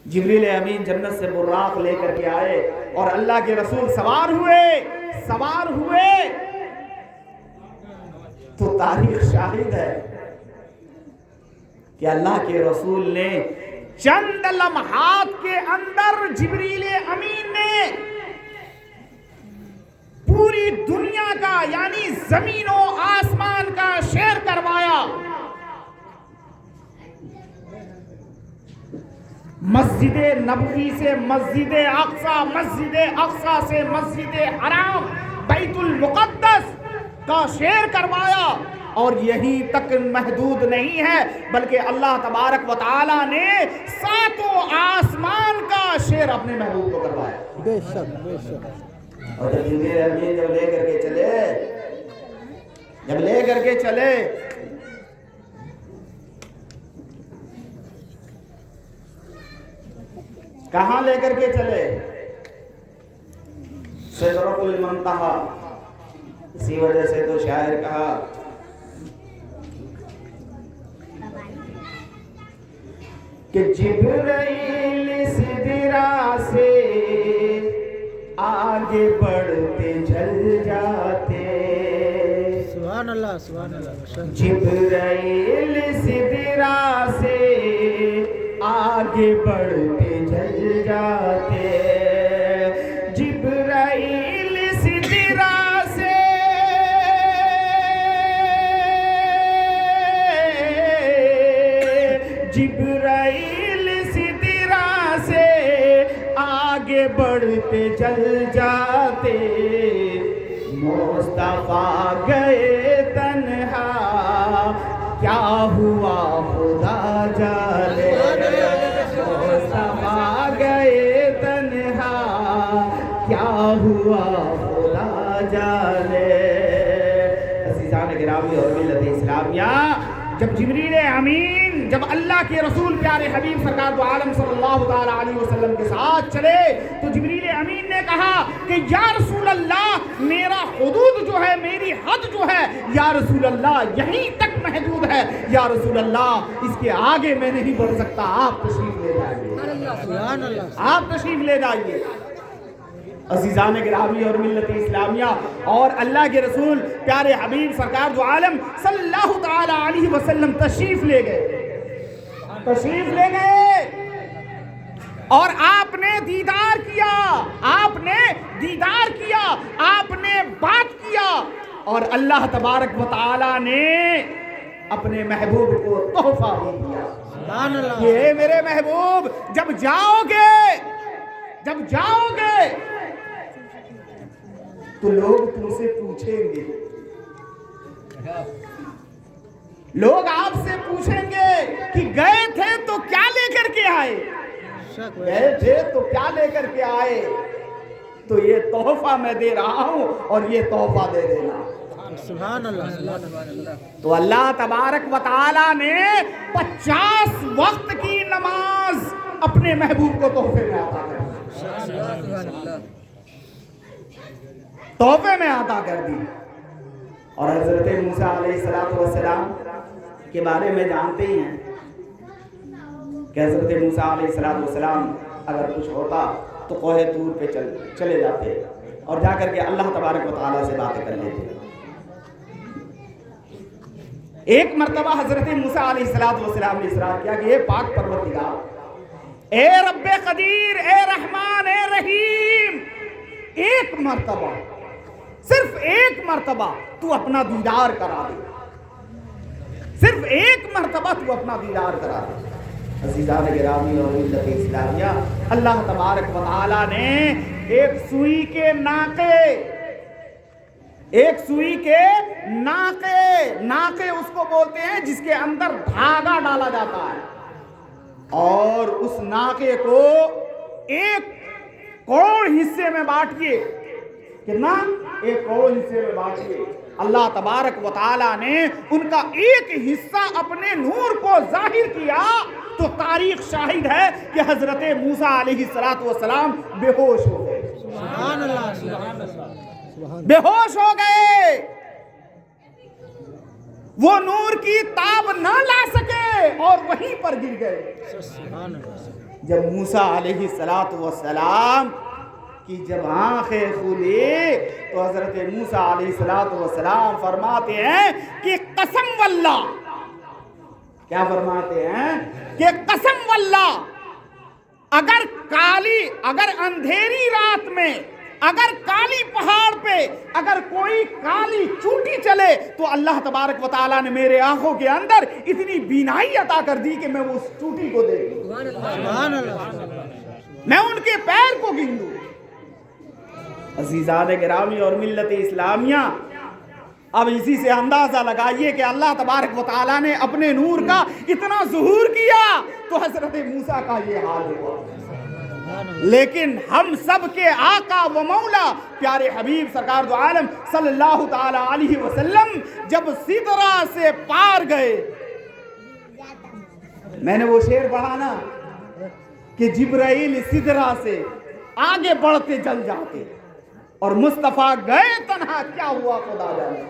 جبریل امین جنت سے براق لے کر کے آئے اور اللہ کے رسول سوار ہوئے تو تاریخ شاہد ہے کہ اللہ کے رسول نے چند لمحات کے اندر جبریل امین نے پوری دنیا کا یعنی زمین و آسمان کا سیر کروایا. مسجد نبوی سے مسجد اقصی، مسجد اقصی سے مسجد حرام، بیت المقدس کا سیر کروایا. اور یہی تک محدود نہیں ہے بلکہ اللہ تبارک و تعالی نے ساتوں آسمان کا سیر اپنے محبوب کو کروایا. بے شک بے شک. اور جب جبریل امین جب لے کر کے چلے کہاں لے کر کے چلے؟ سدرۃ المنتہا. اسی وجہ سے تو شاعر کہا کہ جبرائیل سدرا سے آگے بڑھتے چل جاتے. سبحان اللہ سبحان اللہ. جبرائیل سدرا سے آگے بڑھتے چل جاتے. جبرائیل سدرا سے جبرائیل سدرا سے آگے بڑھتے چل جاتے. مصطفیٰ گئے تنہا کیا ہوا خدا جانے. مصطفیٰ گئے تنہا کیا ہوا خدا جانے. عزیزان گرامی اور ملت اسلامیہ، جب جبریل امین جب اللہ کے رسول پیارے حبیب سرکار دو عالم صلی اللہ تعالی علیہ وسلم کے ساتھ چلے تو جبریل امین نے کہا کہ یا رسول اللہ میرا حدود جو ہے، میری حد جو ہے یا رسول اللہ یہیں تک محدود ہے. یا رسول اللہ اس کے آگے میں نہیں بڑھ سکتا، آپ تشریف لے جائیے. آپ تشریف لے جائیے. عزیزان گرامی اور ملت اسلامیہ، اور اللہ کے رسول پیارے حبیب سرکار دو عالم صلی اللہ تعالی علیہ وسلم تشریف لے گئے اور آپ نے دیدار کیا، آپ نے بات کیا اور اللہ تبارک و تعالی نے اپنے محبوب کو تحفہ بھی دیا. یہ میرے محبوب جب جاؤ گے تو لوگ تم سے پوچھیں گے، لوگ آپ سے پوچھیں گے کہ گئے تھے تو کیا لے کر کے آئے؟ تو یہ تحفہ میں دے رہا ہوں اور یہ تحفہ دے دینا. سبحان اللہ. تو اللہ تبارک و تعالی نے 50 وقت کی نماز اپنے محبوب کو تحفے میں عطا کر دی. اور حضرت موسیٰ علیہ السلام کے بارے میں جانتے ہی ہیں کہ حضرت موسیٰ علیہ السلام اگر کچھ ہوتا تو کوہ طور پہ چلے جاتے اور جا کر کے اللہ تبارک و تعالیٰ سے باتیں کر لیتے. ایک مرتبہ حضرت موسیٰ علیہ السلام نے اصرار کیا کہ اے پاک پروردگار، اے رب قدیر، اے رحمان، اے رحیم، ایک مرتبہ، صرف ایک مرتبہ تو اپنا دیدار کرا دے. صرف ایک مرتبہ تو اپنا دیدار کرا دے. عزیزان گرامی اور ملت اسلامیہ، اللہ تبارک و تعالی نے ایک سوئی کے ناقے اس کو بولتے ہیں جس کے اندر دھاگا ڈالا جاتا ہے، اور اس ناقے کو 1 کروڑ حصے میں بانٹیے. کتنا؟ 1 کروڑ حصے میں بانٹیے. اللہ تبارک و تعالی نے ان کا ایک حصہ اپنے نور کو ظاہر کیا تو تاریخ شاہد ہے کہ حضرت موسیٰ علیہ السلام بے ہوش ہو گئے. سبحان اللہ. بے ہوش ہو گئے. وہ نور کی تاب نہ لا سکے اور وہیں پر گر گئے۔ سبحان اللہ جب موسیٰ علیہ السلام کی جب آنکھیں کھلی تو حضرت موسیٰ علیہ السلام فرماتے ہیں کہ قسم واللہ، کیا فرماتے ہیں کہ قسم واللہ اگر اندھیری رات میں، اگر کالی پہاڑ پہ اگر کوئی کالی چوٹی چلے تو اللہ تبارک و تعالیٰ نے میرے آنکھوں کے اندر اتنی بینائی عطا کر دی کہ میں اس چوٹی کو دیکھ لوں، سبحان اللہ میں ان کے پیر کو گن لوں۔ عزیزان گرامی اور ملت اسلامیہ، اب اسی سے اندازہ لگائیے کہ اللہ تبارک و تعالیٰ نے اپنے نور کا اتنا ظہور کیا تو حضرت موسیٰ کا یہ حال ہوا۔ لیکن ہم سب کے آقا و مولا پیارے حبیب سرکار دو عالم صلی اللہ تعالی علیہ وسلم جب سدرہ سے پار گئے، میں نے وہ شعر پڑھا نا کہ جبرائیل سدرہ سے آگے بڑھتے جل جاتے اور مصطفیٰ گئے تنہا، کیا ہوا خدا جانے۔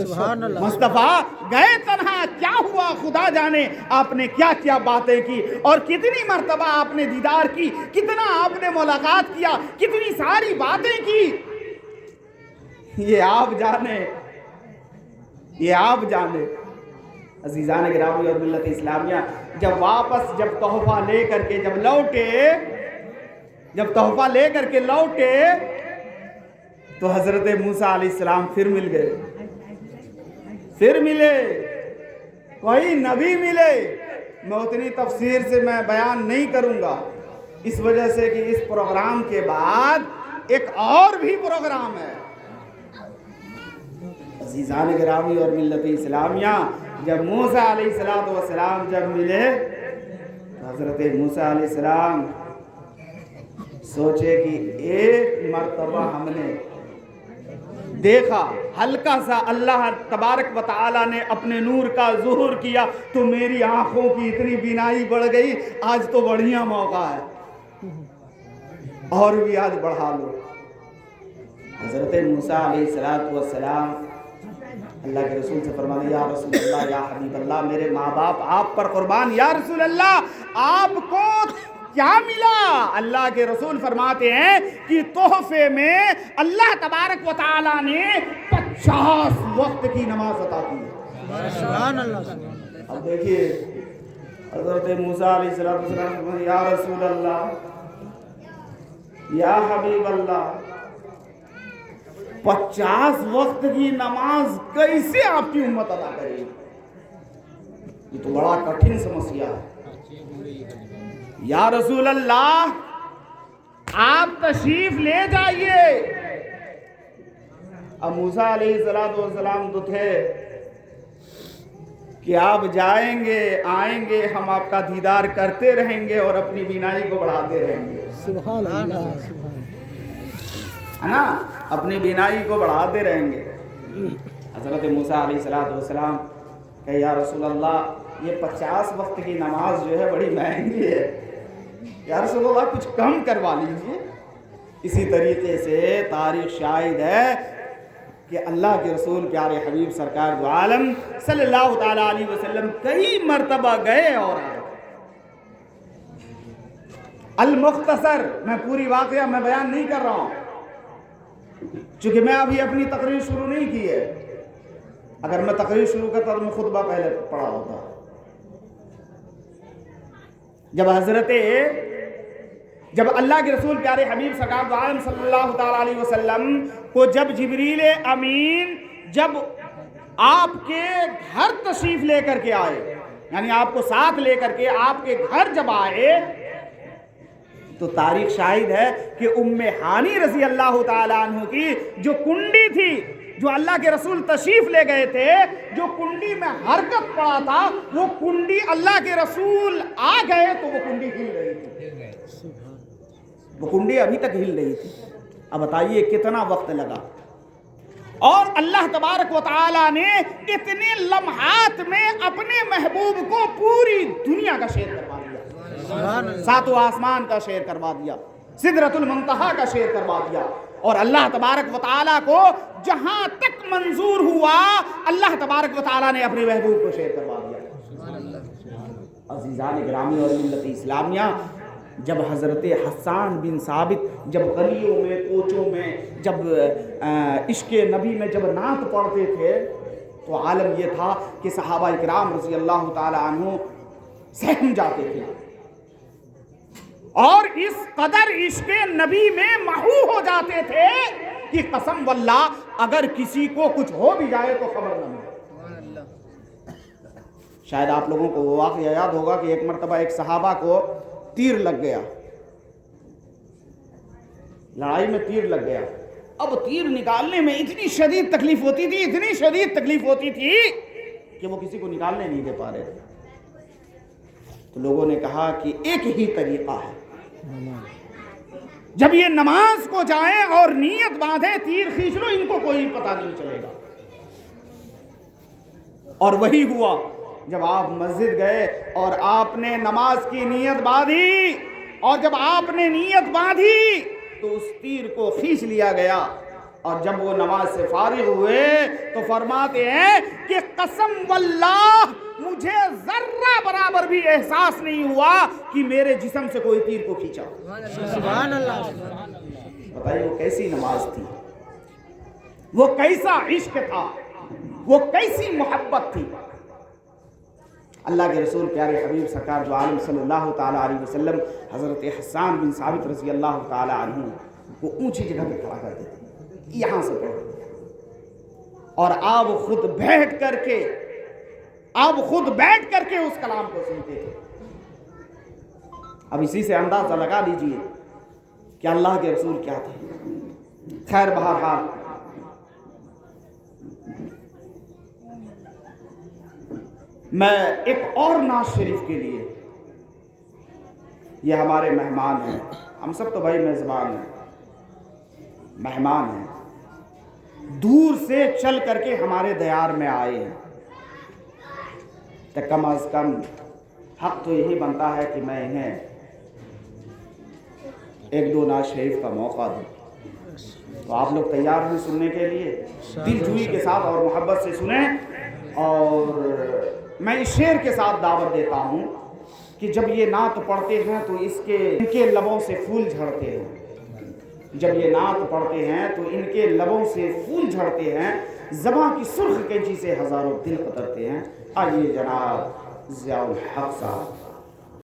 سبحان اللہ مصطفیٰ گئے تنہا، کیا ہوا خدا جانے۔ آپ نے کیا کیا باتیں کی اور کتنی مرتبہ آپ نے دیدار کی، کتنا آپ نے ملاقات کیا، کتنی ساری باتیں کی، یہ آپ جانے، یہ آپ جانے۔ عزیزان گرامی اور ملت اسلامیہ، جب واپس جب تحفہ لے کر کے جب لوٹے، جب تحفہ لے کر کے لوٹے تو حضرت موسیٰ علیہ السلام پھر مل گئے، پھر ملے، کوئی نبی ملے۔ میں اتنی تفسیر سے میں بیان نہیں کروں گا، اس وجہ سے کہ اس پروگرام کے بعد ایک اور بھی پروگرام ہے۔ عزیزان گرامی اور ملت اسلامیہ، جب موسیٰ علیہ السلام جب ملے تو حضرت موسیٰ علیہ السلام سوچے کہ ایک مرتبہ ہم نے دیکھا، ہلکا سا اللہ تبارک و تعالیٰ نے اپنے نور کا ظہور کیا تو میری آنکھوں کی اتنی بینائی بڑھ گئی، آج تو بڑھیا موقع ہے اور بھی آج بڑھا لو۔ حضرت موسیٰ علیہ السلام اللہ کے رسول سے فرمایا، یا رسول اللہ، یا حبیب اللہ، میرے ماں باپ آپ پر قربان، یا رسول اللہ آپ کو کیا ملا؟ اللہ کے رسول فرماتے ہیں کہ تحفے میں اللہ تبارک و تعالیٰ نے 50 وقت کی نماز عطا کی۔ سبحان اللہ اب دیکھیے حضرت موسیٰ علیہ السلام، یا رسول اللہ، یا حبیب اللہ، 50 وقت کی نماز کیسے آپ کی امت ادا کرے گی؟ یہ تو بڑا کٹھن سمسیا ہے۔ یا رسول اللہ آپ تشریف لے جائیے۔ اب موسیٰ علیہ السلام تو تھے کہ آپ جائیں گے آئیں گے، ہم آپ کا دیدار کرتے رہیں گے اور اپنی بینائی کو بڑھاتے رہیں گے، سبحان اللہ ہے نا، اپنی بینائی کو بڑھاتے رہیں گے۔ حضرت موسیٰ علیہ السلام کہ یا رسول اللہ یہ 50 وقت کی نماز جو ہے بڑی مہنگی ہے، یا رسول اللہ کچھ کم کروا لیجیے۔ اسی طریقے سے تاریخ شاہد ہے کہ اللہ کے رسول پیارے حبیب سرکار دو عالم صلی اللہ تعالیٰ علیہ وسلم کئی مرتبہ گئے اور آئے۔ المختصر، میں پوری واقعہ میں بیان نہیں کر رہا ہوں چونکہ میں ابھی اپنی تقریر شروع نہیں کی ہے، اگر میں تقریر شروع کرتا تو میں خطبہ پہلے پڑھا ہوتا۔ جب اللہ کے رسول پیارے حبیب سرکار دو عالم صلی اللہ تعالیٰ علیہ وسلم کو جب جبریل امین جب آپ کے گھر تشریف لے کر کے آئے، یعنی آپ کو ساتھ لے کر کے آپ کے گھر جب آئے تو تاریخ شاہد ہے کہ ام ہانی رضی اللہ تعالیٰ عنہ کی جو کنڈی تھی، جو اللہ کے رسول تشریف لے گئے تھے، جو کنڈی میں حرکت پڑا تھا، وہ کنڈی اللہ کے رسول آ گئے تو وہ کنڈی ہل رہی تھی، وہ کنڈی ابھی تک ہل رہی تھی۔ اب بتائیے کتنا وقت لگا، اور اللہ تبارک و تعالیٰ نے اتنے لمحات میں اپنے محبوب کو پوری دنیا کا شیر کروا دیا، ساتوں آسمان کا شیر کروا دیا، سدرۃ المنتہا کا شیر کروا دیا، اور اللہ تبارک و تعالیٰ کو جہاں تک منظور ہوا اللہ تبارک و تعالیٰ نے اپنے محبوب کو شیئر کروا دیا۔ عزیزان گرامی اور ملت اسلامیہ، جب حضرت حسان بن ثابت جب گلیوں میں کوچوں میں جب عشق نبی میں جب نعت پڑھتے تھے تو عالم یہ تھا کہ صحابہ کرام رضی اللہ تعالی عنہ سہم جاتے تھے اور اس قدر عشق نبی میں محو ہو جاتے تھے کہ قسم واللہ اگر کسی کو کچھ ہو بھی جائے تو خبر نہ ملے۔ شاید آپ لوگوں کو وہ واقعہ یاد ہوگا کہ ایک مرتبہ ایک صحابہ کو تیر لگ گیا، لڑائی میں تیر لگ گیا۔ اب تیر نکالنے میں اتنی شدید تکلیف ہوتی تھی، اتنی شدید تکلیف ہوتی تھی کہ وہ کسی کو نکالنے نہیں دے پا رہے تھے۔ تو لوگوں نے کہا کہ ایک ہی طریقہ ہے، جب یہ نماز کو جائیں اور نیت باندھیں تیر کھینچ لو، ان کو کوئی پتہ نہیں چلے گا۔ اور وہی ہوا، جب آپ مسجد گئے اور آپ نے نماز کی نیت باندھی اور جب آپ نے نیت باندھی تو اس تیر کو کھینچ لیا گیا، اور جب وہ نماز سے فارغ ہوئے تو فرماتے ہیں کہ قسم واللہ مجھے ذرہ برابر بھی احساس نہیں ہوا کہ میرے جسم سے کوئی تیر کو کھینچا۔ سبحان اللہ۔ بتائیے وہ کیسی نماز تھی، وہ کیسا عشق تھا، وہ کیسی محبت تھی۔ اللہ کے رسول پیارے حبیب سرکار جو عالم صلی اللہ تعالیٰ علیہ وسلم حضرت حسان بن ثابت رضی اللہ تعالیٰ عنہ کو اونچی جگہ پہ کھڑا کر دیتے، یہاں سے پڑھو، اور آپ خود بیٹھ کر کے اس کلام کو سنتے تھے۔ اب اسی سے اندازہ لگا لیجئے کہ اللہ کے رسول کیا تھے۔ خیر بہرحال میں ایک اور ناز شریف کے لیے، یہ ہمارے مہمان ہیں، ہم سب تو بھائی میزبان ہیں، مہمان ہیں، دور سے چل کر کے ہمارے دیار میں آئے ہیں، تو کم از کم حق تو یہی بنتا ہے کہ میں انہیں ایک دو ناز شریف کا موقع دوں۔ تو آپ لوگ تیار ہیں سننے کے لیے؟ دل جوئی کے ساتھ اور محبت سے سنیں۔ اور میں اس شعر کے ساتھ دعوت دیتا ہوں کہ جب یہ نعت پڑھتے ہیں تو ان کے لبوں سے پھول جھڑتے ہیں، جب یہ نعت پڑھتے ہیں تو ان کے لبوں سے پھول جھڑتے ہیں، زباں کی سرخ کینچی سے ہزاروں دل قطرتے ہیں۔ آئیے جناب ضیاء الحق صاحب